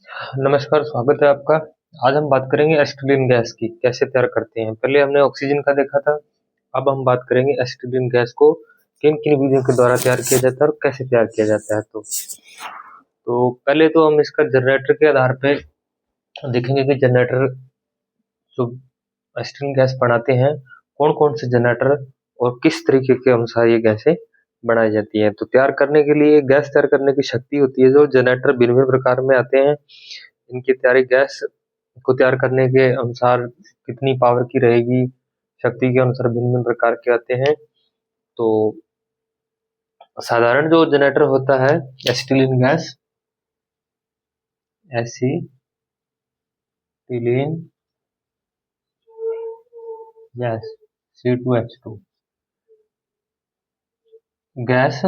नमस्कार, स्वागत है आपका। आज हम बात करेंगे एसिटिलीन गैस की, कैसे तैयार करते हैं। पहले हमने ऑक्सीजन का देखा था, अब हम बात करेंगे एसिटिलीन गैस को किन-किन विधियों के द्वारा तैयार किया जाता है और कैसे तैयार किया जाता है। तो पहले तो हम इसका जनरेटर के आधार पे देखेंगे कि जनरेटर जो एसिटिलीन गैस बनाते हैं, कौन-कौन से जनरेटर और किस तरीके के अनुसार ये गैसें बनाई जाती हैं। तो तैयार करने के लिए गैस तैयार करने की शक्ति होती है, जो जनरेटर भिन्न-भिन्न प्रकार में आते हैं। इनकी तैयारी गैस को तैयार करने के अनुसार कितनी पावर की रहेगी, शक्ति के अनुसार भिन्न-भिन्न प्रकार के आते हैं। तो साधारण जो जनरेटर होता है एसिटिलीन गैस C2H2 गैस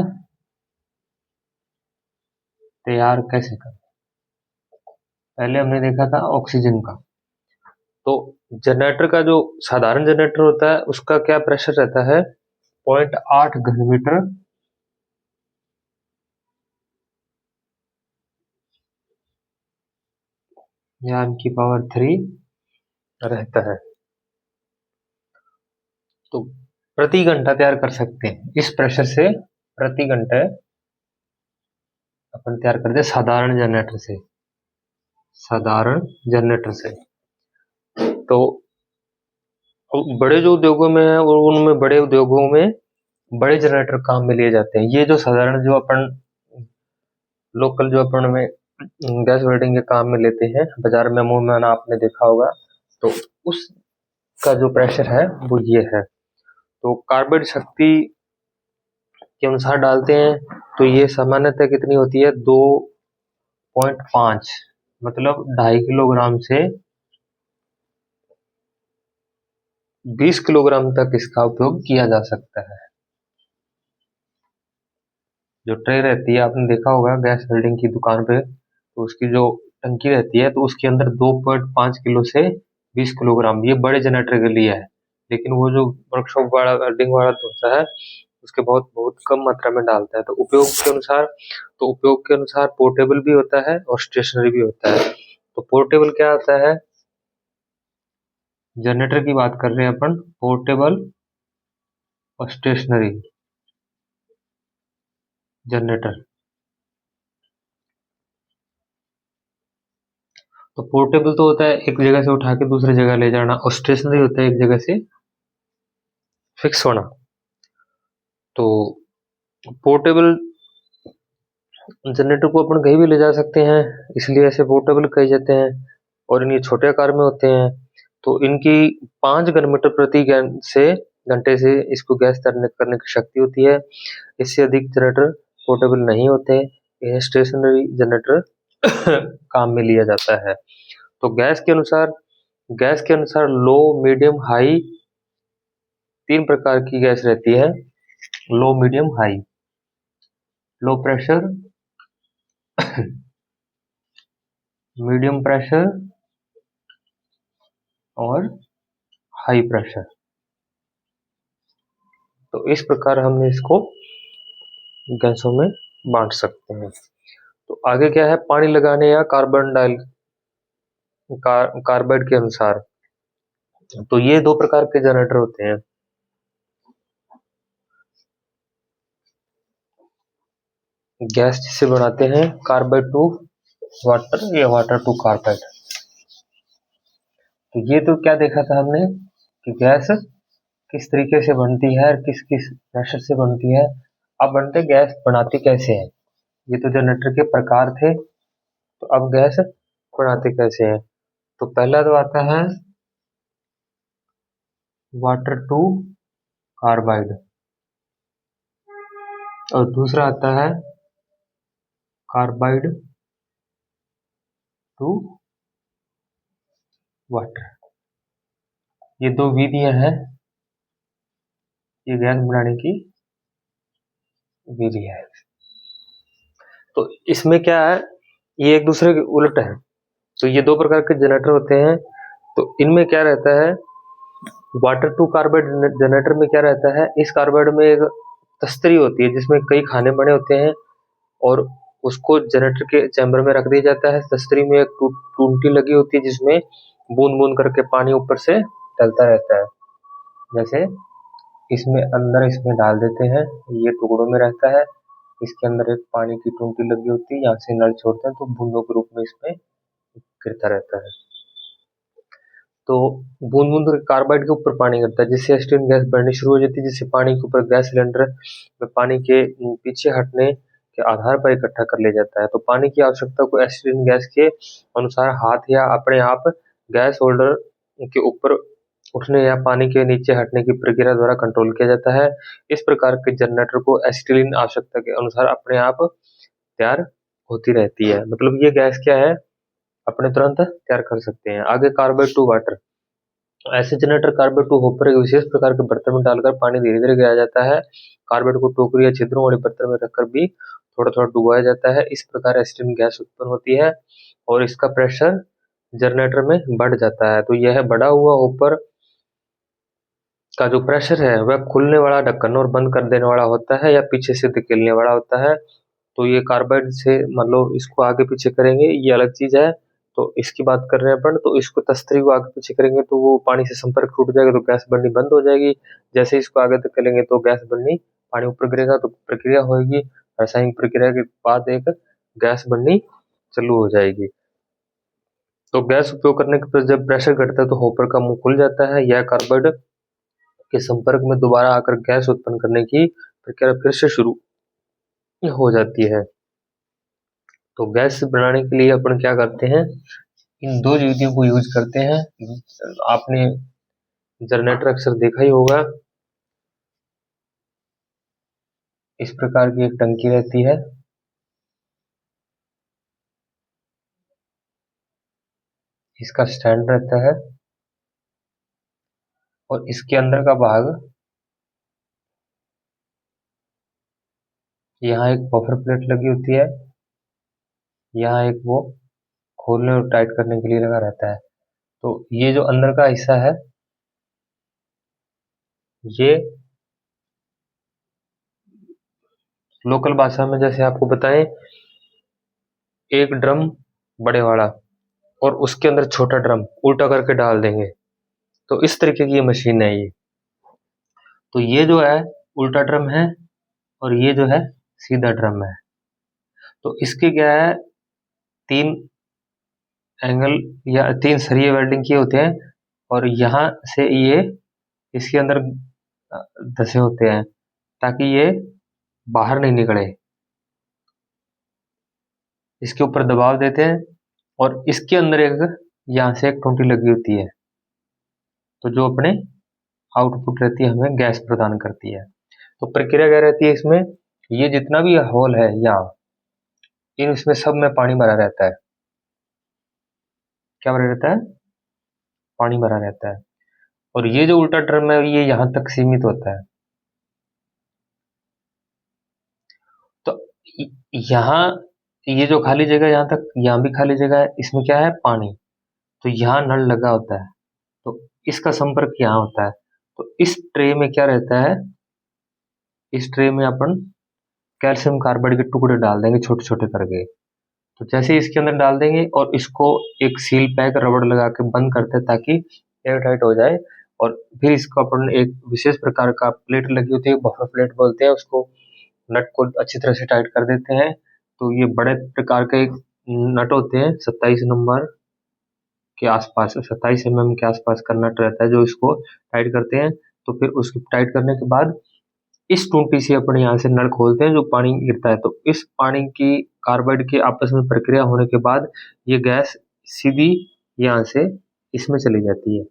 तैयार कैसे करें। पहले हमने देखा था ऑक्सीजन का। तो जनरेटर का जो साधारण जनरेटर होता है उसका क्या प्रेशर रहता है, 0.8 घन मीटर या की पावर 3 रहता है। तो प्रति घंटा तैयार कर सकते हैं इस प्रेशर से। प्रति घंटे अपन तैयार करते हैं साधारण जनरेटर से। तो बड़े जो उद्योगों में है और उनमें बड़े उद्योगों में बड़े जनरेटर काम में लिए जाते हैं। ये जो साधारण जो अपन लोकल जो अपन में गैस वेल्डिंग के काम में लेते हैं, बाजार में अमूमन आपने देखा होगा, तो उसका जो प्रेशर है वो ये है। तो कार्बाइड शक्ति के अनुसार डालते हैं, तो ये सामान्यतः कितनी होती है, 2.5 मतलब 2.5 किलोग्राम से 20 किलोग्राम तक इसका उपयोग किया जा सकता है। जो ट्रे रहती है, आपने देखा होगा गैस वेल्डिंग की दुकान पे, तो उसकी जो टंकी रहती है तो उसके अंदर 2.5 किलो से 20 किलोग्राम, ये बड़े जनरेटर के लिए है। लेकिन वो जो वर्कशॉप वाला वेल्डिंग वाला होता है उसके बहुत बहुत कम मात्रा में डालता है। तो उपयोग के अनुसार पोर्टेबल भी होता है और स्टेशनरी भी होता है। तो पोर्टेबल क्या होता है, जनरेटर की बात कर रहे हैं अपन, पोर्टेबल और स्टेशनरी जनरेटर। तो पोर्टेबल तो होता है एक जगह से उठा के दूसरी जगह ले जाना, और स्टेशनरी होता है एक जगह से फिक्स होना। तो पोर्टेबल जनरेटर को अपन कहीं भी ले जा सकते हैं, इसलिए ऐसे पोर्टेबल कहे जाते हैं। और ये छोटे आकार में होते हैं। तो इनकी 5 घन मीटर प्रति घंटे से इसको गैस करने की शक्ति होती है। इससे अधिक जनरेटर पोर्टेबल नहीं होते, यह स्टेशनरी जनरेटर काम में लिया जाता है। तो गैस के अनुसार लो, मीडियम, हाई 3 प्रकार की गैस रहती है। Low, medium, high. Low pressure, medium pressure और हाई प्रेशर। तो इस प्रकार हम इसको गैसों में बांट सकते हैं। तो आगे क्या है, पानी लगाने या कार्बाइड के अनुसार। तो ये 2 प्रकार के जनरेटर होते हैं। गैस जिसे बनाते हैं कार्बाइड टू वाटर या वाटर टू कार्बाइड। तो ये तो क्या देखा था हमने कि गैस किस तरीके से बनती है और किस किस प्रेशर से बनती है। अब बनते गैस बनाते कैसे हैं। ये तो जनरेटर के प्रकार थे, तो अब गैस बनाते कैसे हैं। तो पहला तो आता है वाटर टू कार्बाइड और दूसरा आता है कार्बाइड टू वाटर। ये 2 विधियां हैं, ये गैस बनाने की विधि है। तो इसमें क्या है, ये एक दूसरे के उलट है। तो ये 2 प्रकार के जनरेटर होते हैं। तो इनमें क्या रहता है, वाटर टू कार्बाइड जनरेटर में क्या रहता है, इस कार्बाइड में एक तस्तरी होती है जिसमें कई खाने बने होते हैं, और उसको जनरेटर के चैम्बर में रख दिया जाता है। तस्तरी में एक टूंटी लगी होती है जिसमें बूंद बूंद करके पानी ऊपर से डलता रहता है। जैसे इसमें डाल देते हैं, ये टुकड़ों में रहता है। इसके अंदर एक पानी की टूंटी लगी होती है, यहाँ से नल छोड़ते हैं तो बूंदों के रूप में इसमें गिरता रहता है। तो बूंद बूंद कार्बाइड के ऊपर पानी गिरता है, जिससे एसिटिलीन गैस बढ़नी शुरू हो जाती है, जिससे पानी के ऊपर गैस सिलेंडर में पानी के पीछे हटने के आधार पर इकट्ठा कर लिया जाता है। तो पानी की आवश्यकता को एसिटिलीन गैस के अनुसार हाथ या अपने आप गैस होल्डर के ऊपर उठने या पानी के नीचे हटने की प्रक्रिया द्वारा कंट्रोल किया जाता है। इस प्रकार के जनरेटर को एसिटिलीन आवश्यकता के अनुसार अपने आप तैयार होती रहती है। मतलब ये गैस क्या है, अपने तुरंत तैयार कर सकते हैं। आगे कार्बाइड टू वाटर। ऐसे जनरेटर कार्बाइड टू होपर एक विशेष प्रकार के बर्तन में डालकर पानी धीरे धीरे गिराया जाता है। कार्बाइड को टोकरी या छिद्रों वाले बर्तन में रखकर भी थोड़ा थोड़ा डुबाया जाता है। इस प्रकार एसिटिलीन गैस उत्पन्न होती है और इसका प्रेशर जनरेटर में बढ़ जाता है। तो यह बढ़ा हुआ होपर का जो प्रेशर है वह खुलने वाला ढक्कन और बंद कर देने वाला होता है या पीछे से धकेलने वाला होता है। तो ये कार्बाइड से मतलब इसको आगे पीछे करेंगे ये अलग चीज है। तो इसकी बात कर रहे हैं अपन, तो इसको तस्तरी को आगे पीछे करेंगे तो वो पानी से संपर्क टूट जाएगा तो गैस बननी बंद हो जाएगी। जैसे इसको आगे तक करेंगे तो गैस बननी, पानी ऊपर गिरेगा तो प्रक्रिया होगी, रासायनिक प्रक्रिया के बाद एक गैस बननी चालू हो जाएगी। तो गैस उपयोग करने के बाद जब प्रेशर घटता है तो होपर का मुंह खुल जाता है। यह कार्बाइड के संपर्क में दोबारा आकर गैस उत्पन्न करने की प्रक्रिया फिर से शुरू हो जाती है। तो गैस बनाने के लिए अपन क्या करते हैं, इन दो विधियों को यूज करते हैं। आपने जनरेटर अक्सर देखा ही होगा, इस प्रकार की एक टंकी रहती है, इसका स्टैंड रहता है और इसके अंदर का भाग यहाँ एक बफर प्लेट लगी होती है, यहाँ एक वो खोलने और टाइट करने के लिए लगा रहता है। तो ये जो अंदर का हिस्सा है ये लोकल भाषा में जैसे आपको बताएं, एक ड्रम बड़े वाला और उसके अंदर छोटा ड्रम उल्टा करके डाल देंगे, तो इस तरीके की ये मशीन है ये। तो ये जो है उल्टा ड्रम है और ये जो है सीधा ड्रम है। तो इसके क्या है, तीन एंगल या तीन सरिये वेल्डिंग किए होते हैं और यहाँ से ये इसके अंदर धसे होते हैं ताकि ये बाहर नहीं निकले। इसके ऊपर दबाव देते हैं और इसके अंदर एक यहाँ से एक टूंटी लगी होती है, तो जो अपने आउटपुट रहती है हमें गैस प्रदान करती है। तो प्रक्रिया क्या रहती है इसमें, ये जितना भी होल है यहाँ इन इसमें सब में पानी भरा रहता है। क्या भरा रहता है, पानी भरा रहता है। और ये जो उल्टा ड्रम है ये यहाँ तक सीमित होता है। तो यहाँ ये जो खाली जगह यहाँ तक, यहाँ भी खाली जगह है, इसमें क्या है पानी, तो यहाँ नल लगा होता है तो इसका संपर्क यहाँ होता है। तो इस ट्रे में क्या रहता है, इस ट्रे में अपन कैल्शियम कार्बाइड के टुकड़े डाल देंगे छोटे छोटे करके। तो जैसे ही इसके अंदर डाल देंगे और इसको एक सील पैक रबड़ लगा के बंद करते हैं ताकि एयर टाइट हो जाए। और फिर इसको अपन एक विशेष प्रकार का प्लेट लगी होती है, बफर प्लेट बोलते हैं उसको, नट को अच्छी तरह से टाइट कर देते हैं। तो ये बड़े प्रकार के नट होते हैं, 27 नंबर के आसपास, 27 के आसपास का नट रहता है जो इसको टाइट करते हैं। तो फिर उसको टाइट करने के बाद इस टूंटी से अपने यहाँ से नल खोलते हैं जो पानी गिरता है। तो इस पानी की कार्बाइड के आपस में प्रक्रिया होने के बाद ये गैस सीधी यहाँ से इसमें चली जाती है।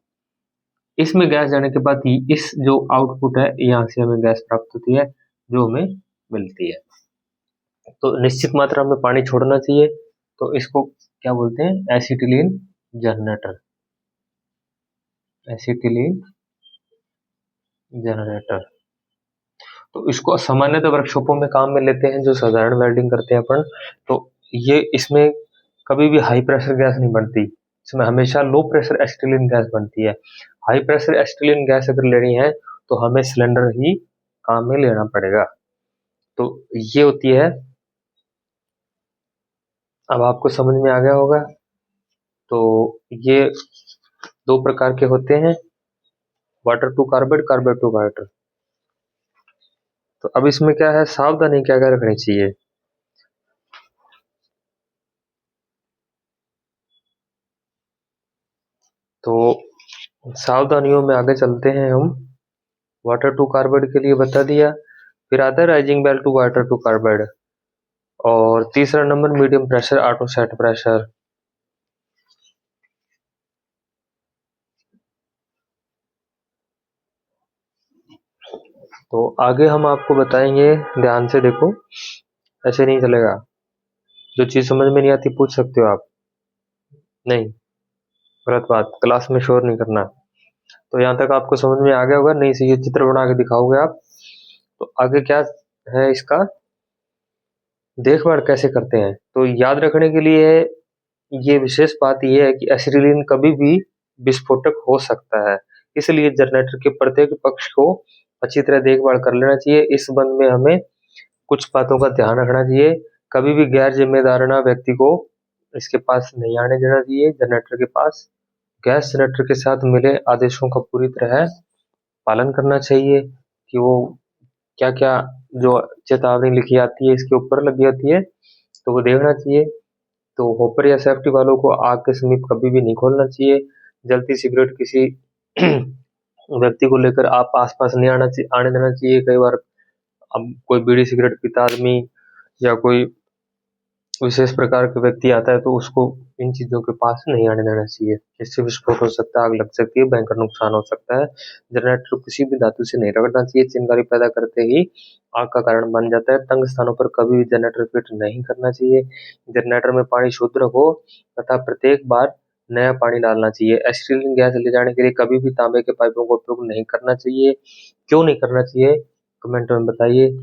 इसमें गैस जाने के बाद इस जो आउटपुट है यहाँ से हमें गैस प्राप्त होती है जो हमें मिलती है। तो निश्चित मात्रा में पानी छोड़ना चाहिए, तो इसको क्या बोलते हैं, एसिटिलीन जनरेटर, एसिटिलीन जनरेटर। तो इसको सामान्यतः वर्कशॉपों में काम में लेते हैं जो साधारण वेल्डिंग करते हैं अपन। तो ये इसमें कभी भी हाई प्रेशर गैस नहीं बनती, इसमें हमेशा लो प्रेशर एसिटिलीन गैस बनती है। हाई प्रेशर एसिटिलीन गैस अगर लेनी है तो हमें सिलेंडर ही काम में लेना पड़ेगा। तो ये होती है अब आपको समझ में आ गया होगा। तो ये दो प्रकार के होते हैं, water to carbide, carbide to water. तो अब इसमें क्या है, सावधानी क्या क्या रखनी चाहिए। तो सावधानियों में आगे चलते हैं हम। वाटर टू कार्बेट के लिए बता दिया, फिर आता है rising bell to water to carbide, और तीसरा number medium pressure auto set pressure. तो आगे हम आपको बताएंगे, ध्यान से देखो, ऐसे नहीं चलेगा। जो चीज समझ में नहीं आती पूछ सकते हो आप, नहीं, गलत बात, क्लास में शोर नहीं करना। तो यहाँ तक आपको समझ में आ गया होगा, नहीं से ये चित्र बना के दिखाओगे आप। तो आगे क्या है इसका, देखभाल कैसे करते हैं। तो याद रखने के लिए ये विशेष बात यह है कि एसिटिलीन कभी भी विस्फोटक हो सकता है, इसलिए जनरेटर के प्रत्येक पक्ष को अच्छी तरह देखभाल कर लेना चाहिए। इस संबंध में हमें कुछ बातों का ध्यान रखना चाहिए। कभी भी गैर जिम्मेदाराना व्यक्ति को इसके पास नहीं आने देना चाहिए। जनरेटर के पास गैस जनरेटर के साथ मिले आदेशों का पूरी तरह पालन करना चाहिए, कि वो क्या क्या जो चेतावनी लिखी आती है इसके ऊपर लगी होती है, तो वो देखना चाहिए। तो हॉपर या सेफ्टी वालों को आग के समीप कभी भी नहीं खोलना चाहिए। जलती सिगरेट किसी व्यक्ति को लेकर आप आसपास नहीं आने देना चाहिए। कई बार अब कोई बीड़ी सिगरेट पीता आदमी या कोई विशेष प्रकार का व्यक्ति आता है, तो उसको इन चीजों के पास नहीं आने देना चाहिए। इससे विस्फोट हो सकता है, आग लग सकती है, भयंकर नुकसान हो सकता है। जनरेटर को किसी भी धातु से नहीं रगड़ना चाहिए, चिंगारी पैदा करते ही आग का कारण बन जाता है। तंग स्थानों पर कभी भी जनरेटर फिट नहीं करना चाहिए। जनरेटर में पानी शुद्ध रखो तथा प्रत्येक बार नया पानी डालना चाहिए। एसिटिलीन गैस ले जाने के लिए कभी भी तांबे के पाइपों का उपयोग नहीं करना चाहिए। क्यों नहीं करना चाहिए, कमेंट में बताइए।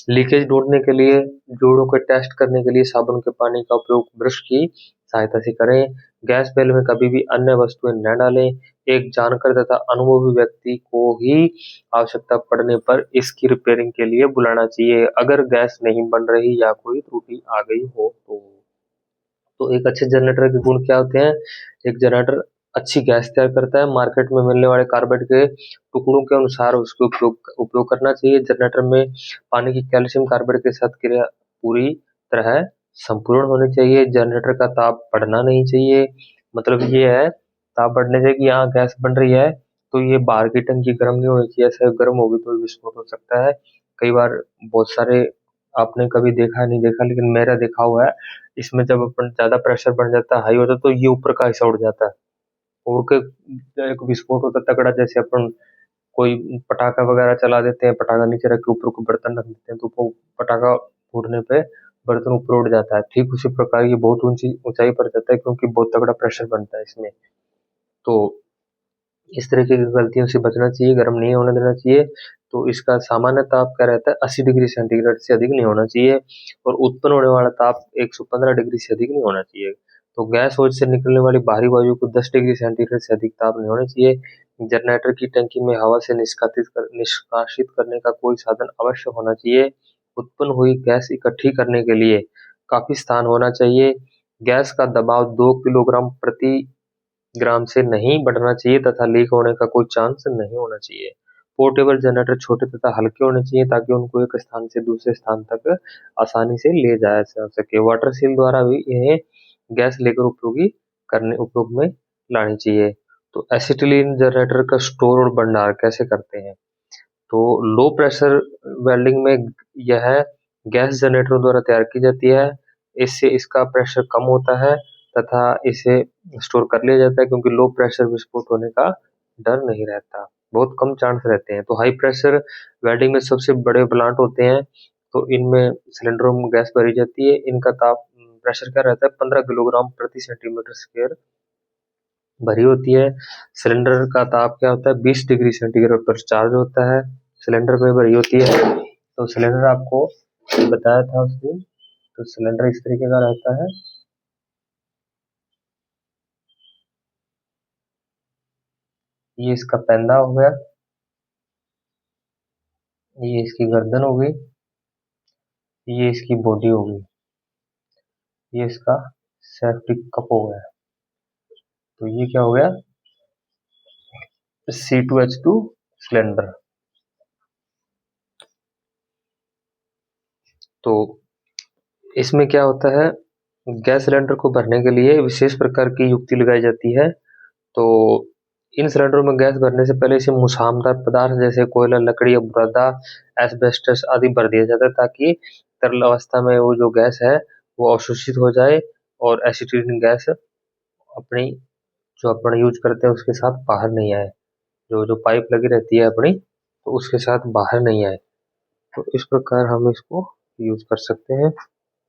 लीकेज ढूंढने के लिए, जोड़ों के टेस्ट करने के लिए साबुन के पानी का उपयोग ब्रश की सहायता से करें। गैस बैल में कभी भी अन्य वस्तुएं न डालें। एक जानकार तथा अनुभवी व्यक्ति को ही आवश्यकता पड़ने पर इसकी रिपेयरिंग के लिए बुलाना चाहिए, अगर गैस नहीं बन रही या कोई त्रुटि आ गई हो तो एक अच्छे जनरेटर के गुण क्या होते हैं। एक जनरेटर अच्छी गैस तैयार करता है। मार्केट में मिलने वाले कार्बेट के टुकड़ों के अनुसार उसके उपयोग करना चाहिए। जनरेटर में पानी की कैल्शियम कार्बेट के साथ क्रिया पूरी तरह संपूर्ण होनी चाहिए। जनरेटर का ताप बढ़ना नहीं चाहिए। मतलब ये है, ताप बढ़ने से कि यहाँ गैस बन रही है तो ये बाहर की टंकी गर्म नहीं होनी चाहिए, ऐसे गर्म होगी तो विस्फोट हो सकता है। कई बार बहुत सारे, आपने कभी देखा नहीं देखा लेकिन मेरा देखा हुआ है, इसमें जब अपन ज्यादा प्रेशर बढ़ जाता है, हाई होता है, तो ये ऊपर का हिस्सा उड़ जाता है, उड़ के एक विस्फोट होता है तगड़ा। जैसे अपन कोई पटाखा वगैरह चला देते हैं, पटाखा नीचे रख के ऊपर को बर्तन रख देते हैं, तो वो पटाखा फूटने पे बर्तन ऊपर उड़ जाता है। ठीक उसी प्रकार ये बहुत ऊंची ऊंचाई पर जाता है, क्योंकि बहुत तगड़ा प्रेशर बनता है इसमें। तो इस तरीके की गलतियों से बचना चाहिए, गर्म नहीं होने देना चाहिए। तो इसका सामान्य ताप क्या रहता है, 80 डिग्री सेंटीग्रेड से अधिक नहीं होना चाहिए, और उत्पन्न होने वाला ताप 115 डिग्री से अधिक नहीं होना चाहिए। तो गैस होज से निकलने वाली बाहरी वायु को 10 डिग्री सेंटीग्रेड से अधिक ताप नहीं होना चाहिए। जनरेटर की टंकी में हवा से निष्कासित करने का कोई साधन अवश्य होना चाहिए। उत्पन्न हुई गैस इकट्ठी करने के लिए काफी स्थान होना चाहिए। गैस का दबाव 2 किलोग्राम प्रति ग्राम से नहीं बढ़ना चाहिए तथा लीक होने का कोई चांस नहीं होना चाहिए। पोर्टेबल जनरेटर छोटे तथा हल्के होने चाहिए ताकि उनको एक स्थान से दूसरे स्थान तक आसानी से ले जाया जा सके। वाटर सील द्वारा भी इन्हें गैस लेकर उपयोग में लानी चाहिए। तो एसिटिलीन जनरेटर का स्टोर और भंडार कैसे करते हैं। तो लो प्रेशर वेल्डिंग में यह गैस जनरेटरों द्वारा तैयार की जाती है। इससे इसका प्रेशर कम होता है तथा इसे स्टोर कर लिया जाता है, क्योंकि लो प्रेशर विस्फोट होने का डर नहीं रहता, बहुत कम चांस रहते हैं। तो हाई प्रेशर वेल्डिंग में सबसे बड़े प्लांट होते हैं, तो इनमें सिलेंडरों में गैस भरी जाती है। इनका ताप प्रेशर क्या रहता है, 15 किलोग्राम प्रति सेंटीमीटर स्क्वायर भरी होती है। सिलेंडर का ताप क्या होता है, 20 डिग्री सेंटीग्रेड पर चार्ज होता है, सिलेंडर में भरी होती है। तो सिलेंडर आपको बताया था उस दिन। तो सिलेंडर इस तरीके का रहता है। ये इसका पैंदा हो गया, ये इसकी गर्दन हो गई, ये इसकी बॉडी हो गई, ये इसका सेप्टिक कप हो गया। तो ये क्या हो गया, C2H2 सिलेंडर। तो इसमें क्या होता है, गैस सिलेंडर को भरने के लिए विशेष प्रकार की युक्ति लगाई जाती है। तो इन सिलेंडरों में गैस भरने से पहले इसे मुसामदार पदार्थ जैसे कोयला, लकड़ी या बुरादा, एस्बेस्टस आदि भर दिया जाता है, ताकि तरल अवस्था में वो जो गैस है वो अवशोषित हो जाए और एसिटिलीन गैस अपनी जो अपन यूज करते हैं उसके साथ बाहर नहीं आए, जो जो पाइप लगी रहती है अपनी, तो उसके साथ बाहर नहीं आए। तो इस प्रकार हम इसको यूज कर सकते हैं।